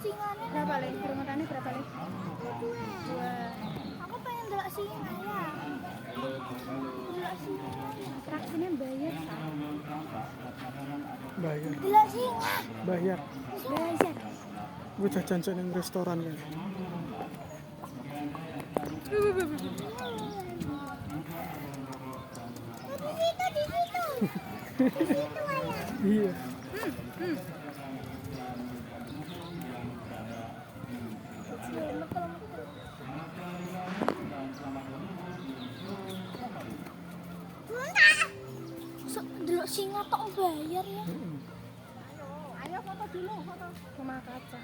singane. Berapa le? Perumatannya berapa le? Dua. Aku pengen delok singa ya. Delok singa. Atraksinya bayar Sa. Bayar. Delok singa. Bayar. Bayar. Gue jajan ning restoran kan. Di situ. Di situ ayah. Iya. Delok singa tok bayar ya. Ayo foto dulu, foto. Rumah kaca.